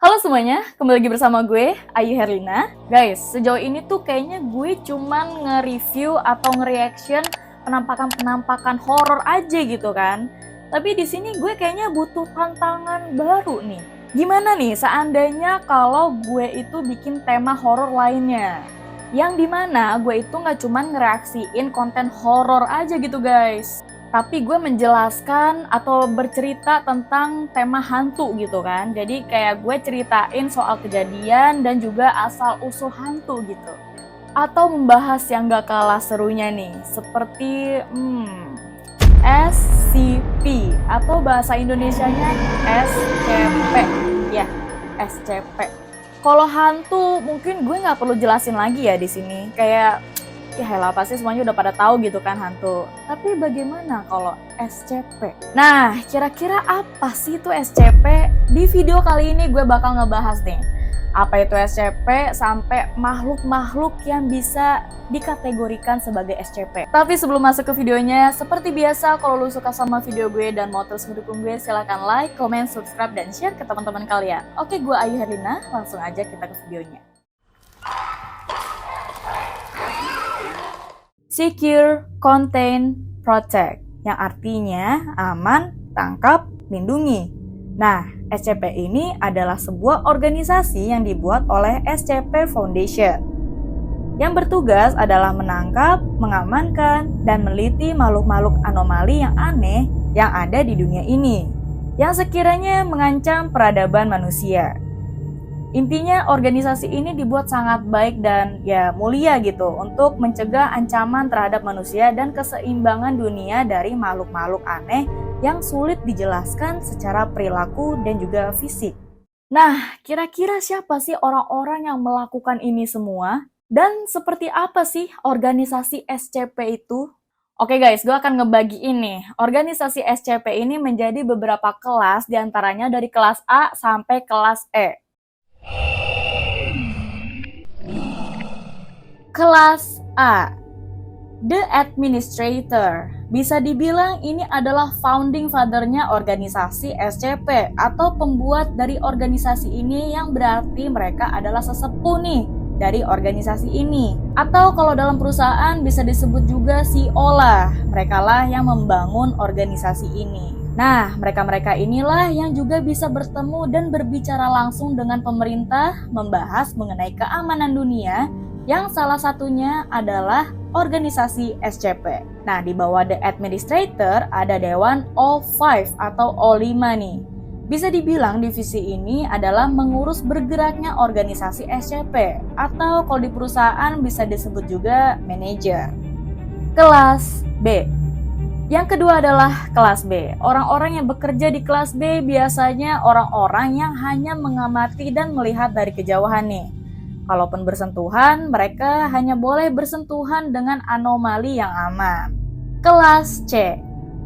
Halo semuanya, kembali lagi bersama gue, Ayu Herlina. Guys, sejauh ini tuh kayaknya gue cuman nge-review atau nge-reaction penampakan-penampakan horor aja gitu kan. Tapi di sini gue kayaknya butuh tantangan baru nih. Gimana nih seandainya kalau gue itu bikin tema horor lainnya? Yang dimana gue itu nggak cuman ngereaksiin konten horor aja gitu guys. Tapi gue menjelaskan atau bercerita tentang tema hantu gitu kan. Jadi kayak gue ceritain soal kejadian dan juga asal-usul hantu gitu. Atau membahas yang gak kalah serunya nih. Seperti SCP atau bahasa Indonesianya SCP. Ya, SCP. Kalau hantu mungkin gue gak perlu jelasin lagi ya di sini. Kayak ya helah, pasti semuanya udah pada tahu gitu kan hantu. Tapi bagaimana kalau SCP? Nah, kira-kira apa sih itu SCP? Di video kali ini gue bakal ngebahas nih. Apa itu SCP sampai makhluk-makhluk yang bisa dikategorikan sebagai SCP. Tapi sebelum masuk ke videonya, seperti biasa kalau lu suka sama video gue dan mau terus mendukung gue, silahkan like, comment, subscribe, dan share ke teman-teman kalian. Oke, gue Ayu Herlina, langsung aja kita ke videonya. Secure, Contain, Protect, yang artinya aman, tangkap, lindungi. Nah, SCP ini adalah sebuah organisasi yang dibuat oleh SCP Foundation, yang bertugas adalah menangkap, mengamankan, dan meneliti makhluk-makhluk anomali yang aneh yang ada di dunia ini, yang sekiranya mengancam peradaban manusia. Intinya organisasi ini dibuat sangat baik dan ya mulia gitu untuk mencegah ancaman terhadap manusia dan keseimbangan dunia dari makhluk-makhluk aneh yang sulit dijelaskan secara perilaku dan juga fisik. Nah, kira-kira siapa sih orang-orang yang melakukan ini semua? Dan seperti apa sih organisasi SCP itu? Oke guys, gue akan ngebagiin nih. Organisasi SCP ini menjadi beberapa kelas, diantaranya dari kelas A sampai kelas E. Kelas A, The Administrator. Bisa dibilang ini adalah founding father-nya organisasi SCP atau pembuat dari organisasi ini, yang berarti mereka adalah sesepuh nih dari organisasi ini. Atau kalau dalam perusahaan bisa disebut juga CEO lah. Mereka lah yang membangun organisasi ini. Nah, mereka-mereka inilah yang juga bisa bertemu dan berbicara langsung dengan pemerintah, membahas mengenai keamanan dunia, yang salah satunya adalah organisasi SCP. Nah, di bawah The Administrator ada Dewan O5 atau O5 nih. Bisa dibilang divisi ini adalah mengurus bergeraknya organisasi SCP, atau kalau di perusahaan bisa disebut juga manajer. Kelas B. Yang kedua adalah kelas B. Orang-orang yang bekerja di kelas B biasanya orang-orang yang hanya mengamati dan melihat dari kejauhan nih. Kalaupun bersentuhan, mereka hanya boleh bersentuhan dengan anomali yang aman. Kelas C.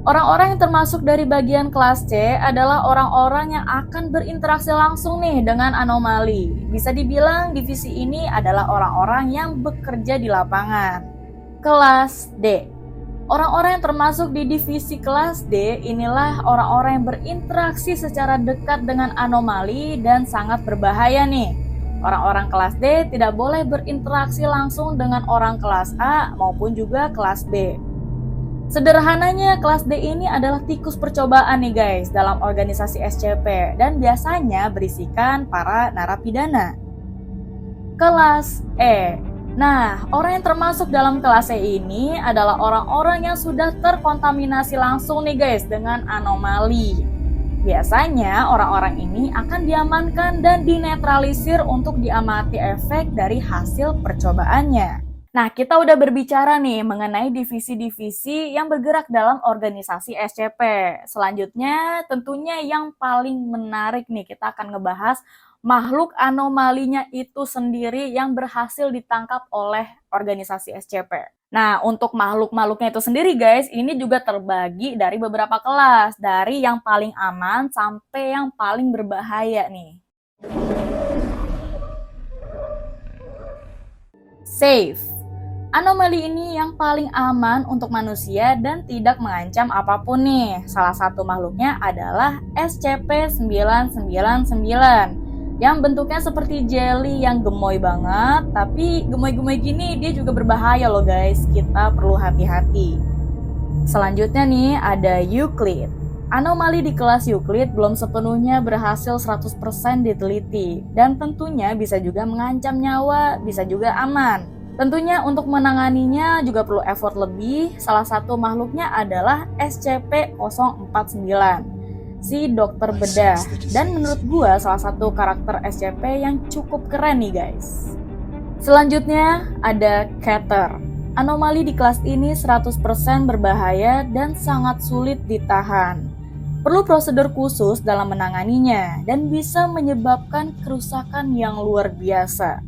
Orang-orang yang termasuk dari bagian kelas C adalah orang-orang yang akan berinteraksi langsung nih dengan anomali. Bisa dibilang divisi ini adalah orang-orang yang bekerja di lapangan. Kelas D. Orang-orang yang termasuk di divisi kelas D inilah orang-orang yang berinteraksi secara dekat dengan anomali dan sangat berbahaya nih. Orang-orang kelas D tidak boleh berinteraksi langsung dengan orang kelas A maupun juga kelas B. Sederhananya, kelas D ini adalah tikus percobaan nih guys dalam organisasi SCP dan biasanya berisikan para narapidana. Kelas E. Nah, orang yang termasuk dalam kelas E ini adalah orang-orang yang sudah terkontaminasi langsung nih guys dengan anomali. Biasanya orang-orang ini akan diamankan dan dinetralisir untuk diamati efek dari hasil percobaannya. Nah, kita udah berbicara nih mengenai divisi-divisi yang bergerak dalam organisasi SCP. Selanjutnya tentunya yang paling menarik nih, kita akan ngebahas makhluk anomalinya itu sendiri yang berhasil ditangkap oleh organisasi SCP. Nah, untuk makhluk-makhluknya itu sendiri guys, ini juga terbagi dari beberapa kelas, dari yang paling aman sampai yang paling berbahaya nih. Safe. Anomali ini yang paling aman untuk manusia dan tidak mengancam apapun nih. Salah satu makhluknya adalah SCP-999. yang bentuknya seperti jelly yang gemoy banget, tapi gemoy-gemoy gini dia juga berbahaya loh guys, kita perlu hati-hati. Selanjutnya nih ada Euclid. Anomali di kelas Euclid belum sepenuhnya berhasil 100% diteliti, dan tentunya bisa juga mengancam nyawa, bisa juga aman. Tentunya untuk menanganinya juga perlu effort lebih, salah satu makhluknya adalah SCP-049. Si dokter bedah, dan menurut gua salah satu karakter SCP yang cukup keren nih guys. Selanjutnya ada Keter. Anomali di kelas ini 100% berbahaya dan sangat sulit ditahan. Perlu prosedur khusus dalam menanganinya dan bisa menyebabkan kerusakan yang luar biasa.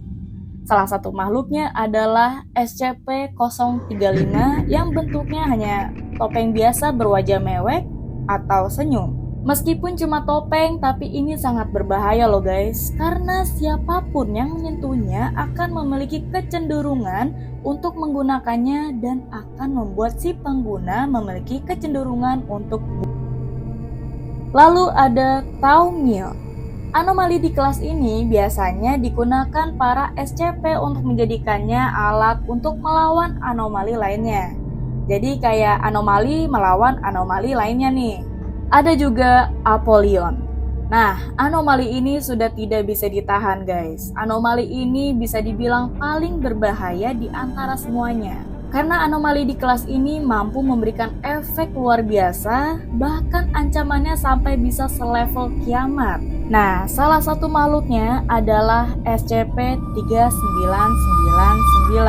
Salah satu makhluknya adalah SCP-035 yang bentuknya hanya topeng biasa berwajah mewek atau senyum. Meskipun cuma topeng, tapi ini sangat berbahaya loh guys, karena siapapun yang menyentuhnya akan memiliki kecenderungan untuk menggunakannya dan akan membuat si pengguna memiliki kecenderungan untuk lalu ada Thaumiel. Anomali di kelas ini biasanya digunakan para SCP untuk menjadikannya alat untuk melawan anomali lainnya. Jadi kayak anomali melawan anomali lainnya nih. Ada juga Apollyon. Nah, anomali ini sudah tidak bisa ditahan guys. Anomali ini bisa dibilang paling berbahaya di antara semuanya. Karena anomali di kelas ini mampu memberikan efek luar biasa, bahkan ancamannya sampai bisa selevel kiamat. Nah, salah satu makhluknya adalah SCP-3999.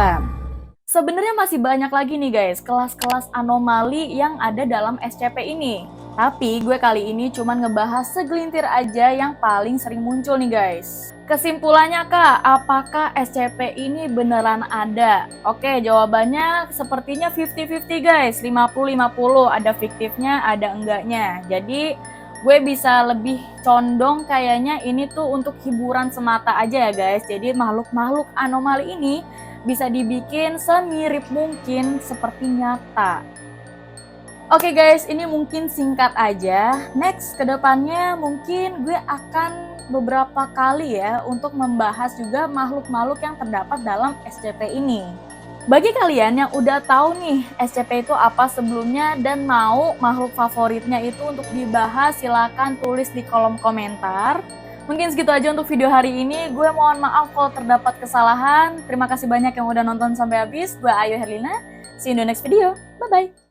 Sebenarnya masih banyak lagi nih guys, kelas-kelas anomali yang ada dalam SCP ini. Tapi gue kali ini cuma ngebahas segelintir aja yang paling sering muncul nih guys. Kesimpulannya kak, apakah SCP ini beneran ada? Oke, jawabannya sepertinya 50-50 guys, 50-50, ada fiktifnya, ada enggaknya. Jadi gue bisa lebih condong kayaknya ini tuh untuk hiburan semata aja ya guys. Jadi makhluk-makhluk anomali ini bisa dibikin semirip mungkin seperti nyata. Oke guys, ini mungkin singkat aja. Next, kedepannya mungkin gue akan beberapa kali ya untuk membahas juga makhluk-makhluk yang terdapat dalam SCP ini. Bagi kalian yang udah tahu nih SCP itu apa sebelumnya dan mau makhluk favoritnya itu untuk dibahas, silakan tulis di kolom komentar. Mungkin segitu aja untuk video hari ini. Gue mohon maaf kalau terdapat kesalahan. Terima kasih banyak yang udah nonton sampai habis. Gue Ayu Herlina. See you in the next video. Bye-bye.